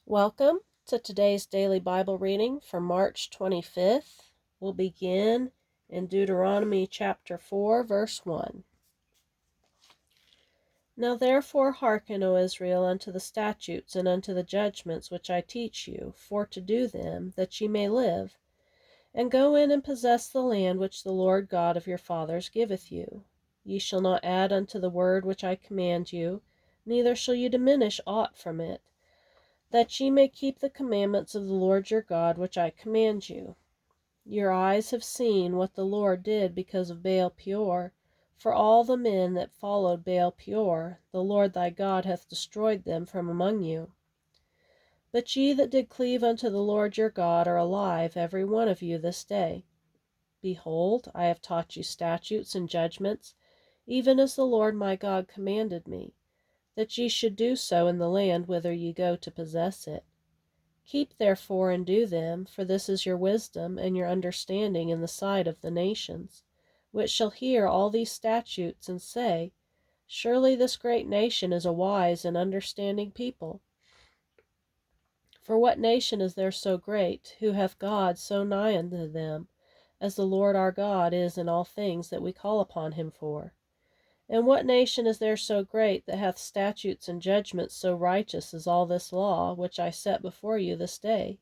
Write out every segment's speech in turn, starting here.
Welcome to today's daily Bible reading for March 25th. We'll begin in Deuteronomy chapter 4, verse 1. Now therefore hearken, O Israel, unto the statutes and unto the judgments which I teach you, for to do them, that ye may live, and go in and possess the land which the Lord God of your fathers giveth you. Ye shall not add unto the word which I command you, neither shall ye diminish aught from it, that ye may keep the commandments of the Lord your God which I command you. Your eyes have seen what the Lord did because of Baal Peor. For all the men that followed Baal Peor, the Lord thy God hath destroyed them from among you. But ye that did cleave unto the Lord your God are alive, every one of you this day. Behold, I have taught you statutes and judgments, even as the Lord my God commanded me, that ye should do so in the land whither ye go to possess it. Keep therefore and do them, for this is your wisdom and your understanding in the sight of the nations, which shall hear all these statutes and say, Surely this great nation is a wise and understanding people. For what nation is there so great, who hath God so nigh unto them, as the Lord our God is in all things that we call upon him for? And what nation is there so great, that hath statutes and judgments so righteous as all this law, which I set before you this day?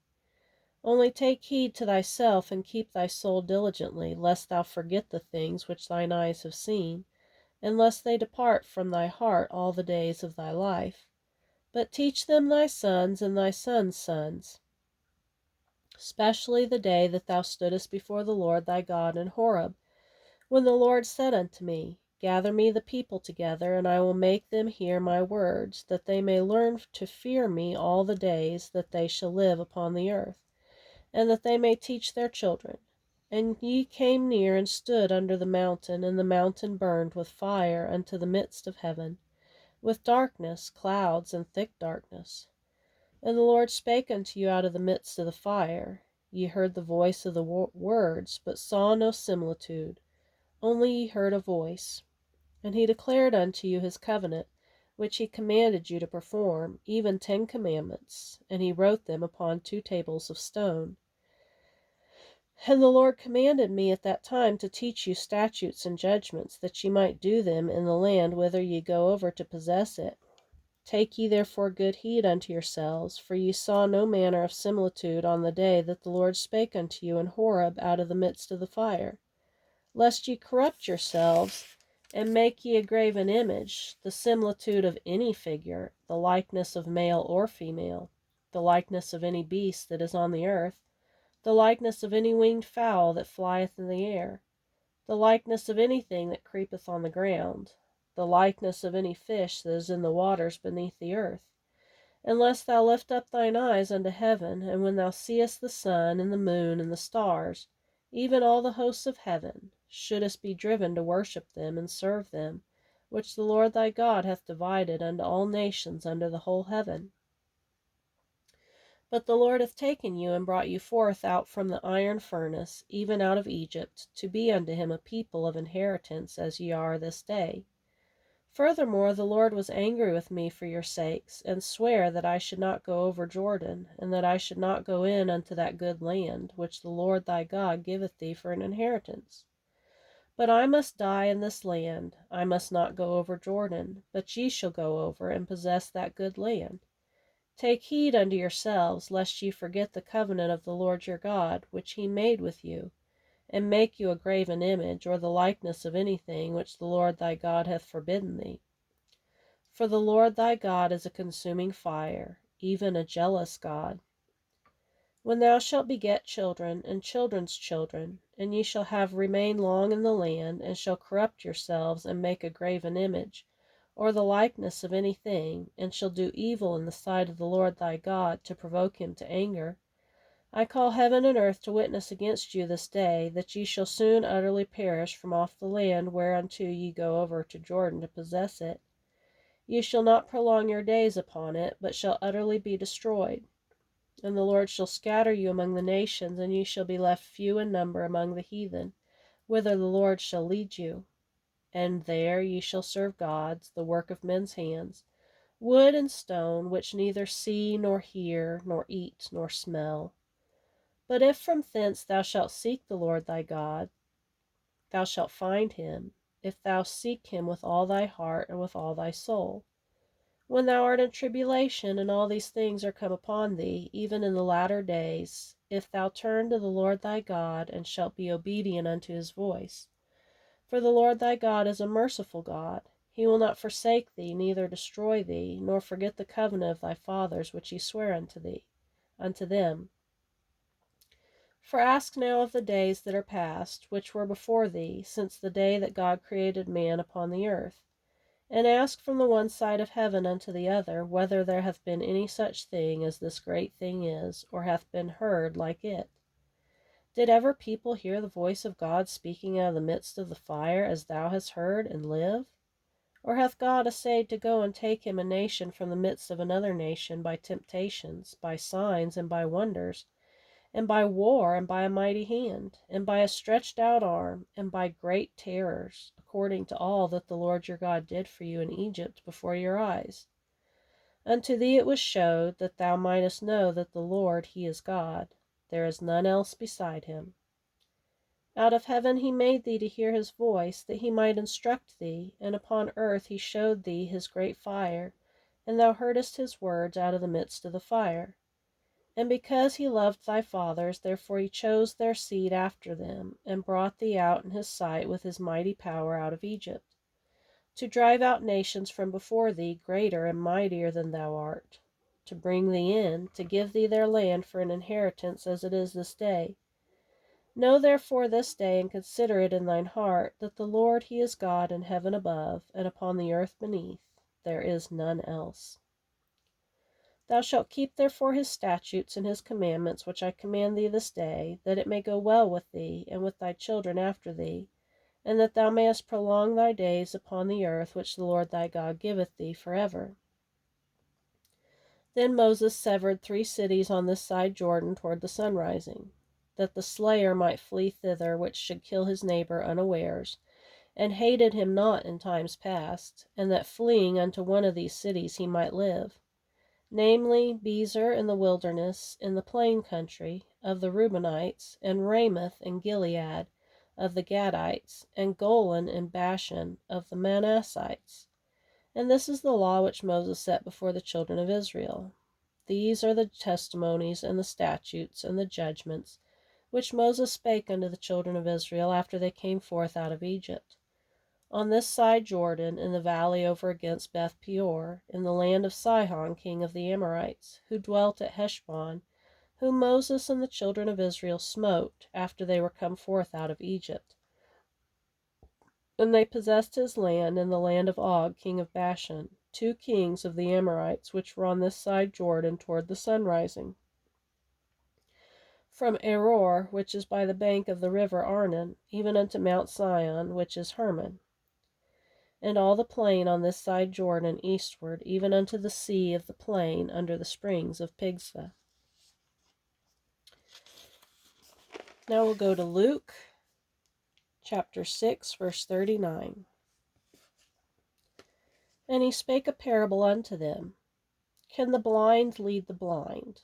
Only take heed to thyself, and keep thy soul diligently, lest thou forget the things which thine eyes have seen, and lest they depart from thy heart all the days of thy life. But teach them thy sons and thy sons' sons, especially the day that thou stoodest before the Lord thy God in Horeb, when the Lord said unto me, Gather me the people together, and I will make them hear my words, that they may learn to fear me all the days that they shall live upon the earth, and that they may teach their children. And ye came near and stood under the mountain, and the mountain burned with fire unto the midst of heaven, with darkness, clouds, and thick darkness. And the Lord spake unto you out of the midst of the fire. Ye heard the voice of the words, but saw no similitude, only ye heard a voice. And he declared unto you his covenant, which he commanded you to perform, even 10 commandments, and he wrote them upon 2 tables of stone. And the Lord commanded me at that time to teach you statutes and judgments, that ye might do them in the land whither ye go over to possess it. Take ye therefore good heed unto yourselves, for ye saw no manner of similitude on the day that the Lord spake unto you in Horeb out of the midst of the fire, lest ye corrupt yourselves, and make ye a graven image, the similitude of any figure, the likeness of male or female, the likeness of any beast that is on the earth, the likeness of any winged fowl that flieth in the air, the likeness of anything that creepeth on the ground, the likeness of any fish that is in the waters beneath the earth. Unless thou lift up thine eyes unto heaven, and when thou seest the sun and the moon and the stars, even all the hosts of heaven, shouldest be driven to worship them and serve them, which the Lord thy God hath divided unto all nations under the whole heaven. But the Lord hath taken you and brought you forth out from the iron furnace, even out of Egypt, to be unto him a people of inheritance, as ye are this day. Furthermore, the Lord was angry with me for your sakes, and sware that I should not go over Jordan, and that I should not go in unto that good land, which the Lord thy God giveth thee for an inheritance. But I must die in this land, I must not go over Jordan, but ye shall go over, and possess that good land. Take heed unto yourselves, lest ye forget the covenant of the Lord your God, which he made with you, and make you a graven image, or the likeness of anything which the Lord thy God hath forbidden thee. For the Lord thy God is a consuming fire, even a jealous God. When thou shalt beget children, and children's children, and ye shall have remained long in the land, and shall corrupt yourselves, and make a graven image, or the likeness of anything, and shall do evil in the sight of the Lord thy God, to provoke him to anger, I call heaven and earth to witness against you this day, that ye shall soon utterly perish from off the land whereunto ye go over to Jordan to possess it. Ye shall not prolong your days upon it, but shall utterly be destroyed. And the Lord shall scatter you among the nations, and ye shall be left few in number among the heathen, whither the Lord shall lead you. And there ye shall serve gods, the work of men's hands, wood and stone, which neither see, nor hear, nor eat, nor smell. But if from thence thou shalt seek the Lord thy God, thou shalt find him, if thou seek him with all thy heart and with all thy soul. When thou art in tribulation, and all these things are come upon thee, even in the latter days, if thou turn to the Lord thy God, and shalt be obedient unto his voice. For the Lord thy God is a merciful God. He will not forsake thee, neither destroy thee, nor forget the covenant of thy fathers which he sware unto them. For ask now of the days that are past, which were before thee, since the day that God created man upon the earth. And ask from the one side of heaven unto the other, whether there hath been any such thing as this great thing is, or hath been heard like it. Did ever people hear the voice of God speaking out of the midst of the fire, as thou hast heard, and live? Or hath God essayed to go and take him a nation from the midst of another nation by temptations, by signs, and by wonders, and by war, and by a mighty hand, and by a stretched out arm, and by great terrors, according to all that the Lord your God did for you in Egypt before your eyes? Unto thee it was showed, that thou mightest know that the Lord he is God, there is none else beside him. Out of heaven he made thee to hear his voice, that he might instruct thee, and upon earth he showed thee his great fire, and thou heardest his words out of the midst of the fire. And because he loved thy fathers, therefore he chose their seed after them, and brought thee out in his sight with his mighty power out of Egypt, to drive out nations from before thee, greater and mightier than thou art, to bring thee in, to give thee their land for an inheritance, as it is this day. Know therefore this day, and consider it in thine heart, that the Lord he is God in heaven above, and upon the earth beneath. There is none else. Thou shalt keep therefore his statutes and his commandments, which I command thee this day, that it may go well with thee, and with thy children after thee, and that thou mayest prolong thy days upon the earth, which the Lord thy God giveth thee forever. Then Moses severed 3 cities on this side Jordan toward the sunrising, that the slayer might flee thither, which should kill his neighbor unawares, and hated him not in times past, and that fleeing unto one of these cities he might live, namely, Bezer in the wilderness, in the plain country, of the Reubenites, and Ramoth in Gilead, of the Gadites, and Golan in Bashan, of the Manassites. And this is the law which Moses set before the children of Israel. These are the testimonies, and the statutes, and the judgments, which Moses spake unto the children of Israel after they came forth out of Egypt, on this side Jordan, in the valley over against Beth Peor, in the land of Sihon king of the Amorites, who dwelt at Heshbon, whom Moses and the children of Israel smote, after they were come forth out of Egypt. And they possessed his land, and the land of Og king of Bashan, 2 kings of the Amorites, which were on this side Jordan toward the sunrising, from Aror, which is by the bank of the river Arnon, even unto Mount Sion, which is Hermon, and all the plain on this side Jordan eastward, even unto the sea of the plain under the springs of Pisgah. Now we'll go to Luke chapter 6, verse 39. And he spake a parable unto them. Can the blind lead the blind?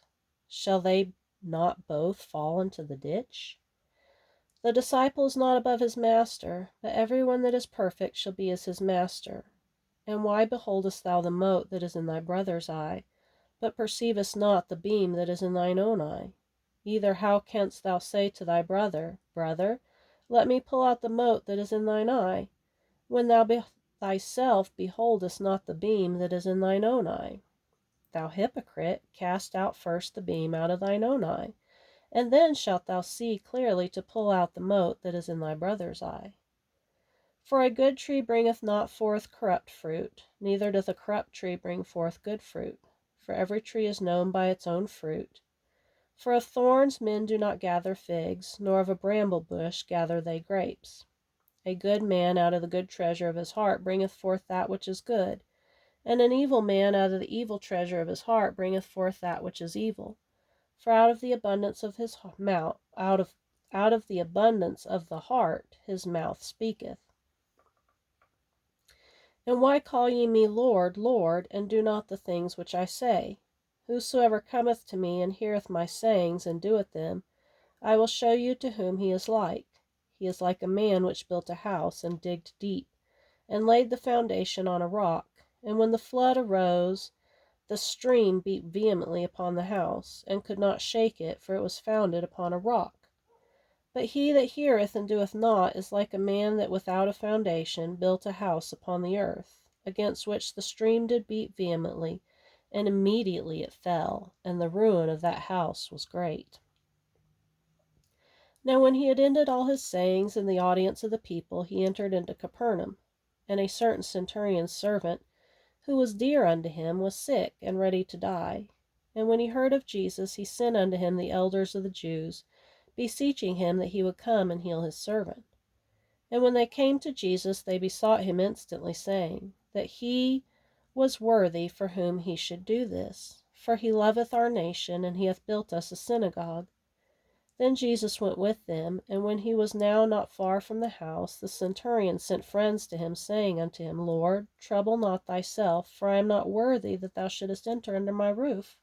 Shall they not both fall into the ditch? The disciple is not above his master, but every one that is perfect shall be as his master. And why beholdest thou the mote that is in thy brother's eye, but perceivest not the beam that is in thine own eye? Either how canst thou say to thy brother, Brother, let me pull out the mote that is in thine eye, when thou thyself beholdest not the beam that is in thine own eye? Thou hypocrite, cast out first the beam out of thine own eye, and then shalt thou see clearly to pull out the mote that is in thy brother's eye. For a good tree bringeth not forth corrupt fruit, neither doth a corrupt tree bring forth good fruit. For every tree is known by its own fruit. For of thorns men do not gather figs, nor of a bramble bush gather they grapes. A good man out of the good treasure of his heart bringeth forth that which is good, and an evil man out of the evil treasure of his heart bringeth forth that which is evil. For out of the abundance of his mouth, out of the abundance of the heart, his mouth speaketh. And why call ye me Lord, Lord, and do not the things which I say? Whosoever cometh to me, and heareth my sayings, and doeth them, I will show you to whom he is like. He is like a man which built a house, and digged deep, and laid the foundation on a rock. And when the flood arose, the stream beat vehemently upon the house, and could not shake it, for it was founded upon a rock. But he that heareth and doeth not is like a man that without a foundation built a house upon the earth, against which the stream did beat vehemently, and immediately it fell, and the ruin of that house was great. Now when he had ended all his sayings in the audience of the people, he entered into Capernaum. And a certain centurion's servant, who was dear unto him, was sick, and ready to die. And when he heard of Jesus, he sent unto him the elders of the Jews, beseeching him that he would come and heal his servant. And when they came to Jesus, they besought him instantly, saying, that he was worthy for whom he should do this. For he loveth our nation, and he hath built us a synagogue. Then Jesus went with them, and when he was now not far from the house, the centurion sent friends to him, saying unto him, Lord, trouble not thyself, for I am not worthy that thou shouldest enter under my roof.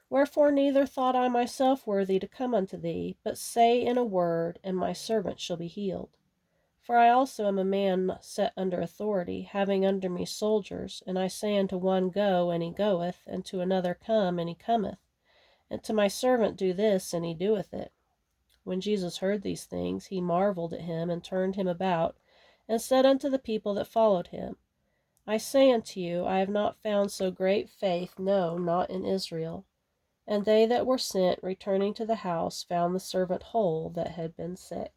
Wherefore neither thought I myself worthy to come unto thee, but say in a word, and my servant shall be healed. For I also am a man set under authority, having under me soldiers, and I say unto one, Go, and he goeth, and to another, Come, and he cometh, and to my servant, Do this, and he doeth it. When Jesus heard these things, he marveled at him, and turned him about, and said unto the people that followed him, I say unto you, I have not found so great faith, no, not in Israel. And they that were sent, returning to the house, found the servant whole that had been sick.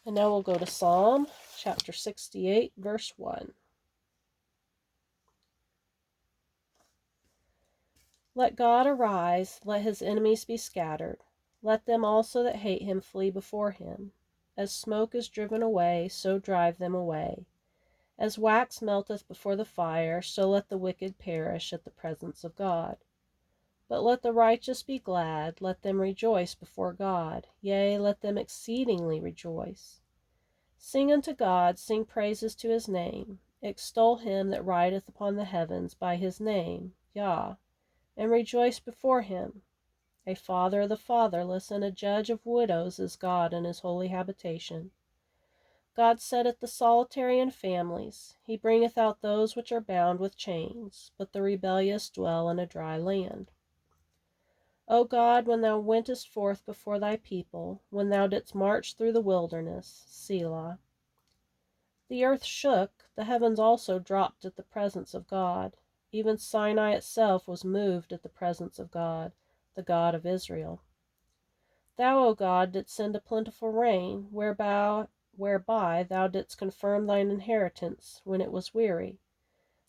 And now we'll go to Psalm chapter 68, verse 1. Let God arise, let his enemies be scattered. Let them also that hate him flee before him. As smoke is driven away, so drive them away. As wax melteth before the fire, so let the wicked perish at the presence of God. But let the righteous be glad, let them rejoice before God, yea, let them exceedingly rejoice. Sing unto God, sing praises to his name. Extol him that rideth upon the heavens by his name, Yah, and rejoice before him. A father of the fatherless, and a judge of widows is God in his holy habitation. God setteth the solitary in families. He bringeth out those which are bound with chains, but the rebellious dwell in a dry land. O God, when thou wentest forth before thy people, when thou didst march through the wilderness, Selah. The earth shook, the heavens also dropped at the presence of God. Even Sinai itself was moved at the presence of God, the God of Israel. Thou, O God, didst send a plentiful rain, whereby thou didst confirm thine inheritance when it was weary.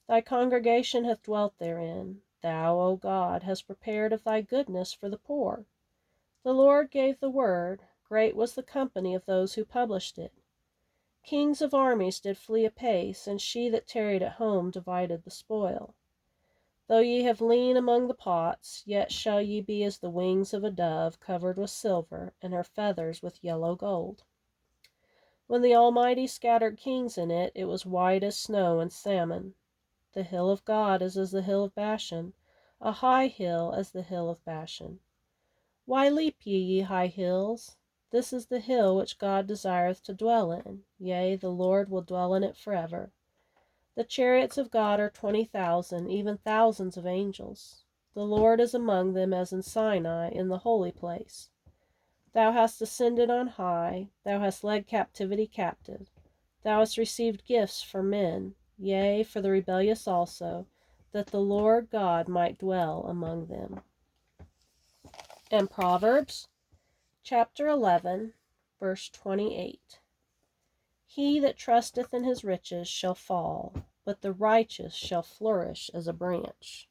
Thy congregation hath dwelt therein. Thou, O God, hast prepared of thy goodness for the poor. The Lord gave the word, great was the company of those who published it. Kings of armies did flee apace, and she that tarried at home divided the spoil. Though ye have lien among the pots, yet shall ye be as the wings of a dove covered with silver, and her feathers with yellow gold. When the Almighty scattered kings in it, it was white as snow and salmon. The hill of God is as the hill of Bashan, a high hill as the hill of Bashan. Why leap ye high hills? This is the hill which God desireth to dwell in. Yea, the Lord will dwell in it forever. The chariots of God are 20,000, even thousands of angels. The Lord is among them as in Sinai, in the holy place. Thou hast ascended on high, thou hast led captivity captive. Thou hast received gifts for men, yea, for the rebellious also, that the Lord God might dwell among them. And Proverbs chapter 11, verse 28. He that trusteth in his riches shall fall, but the righteous shall flourish as a branch.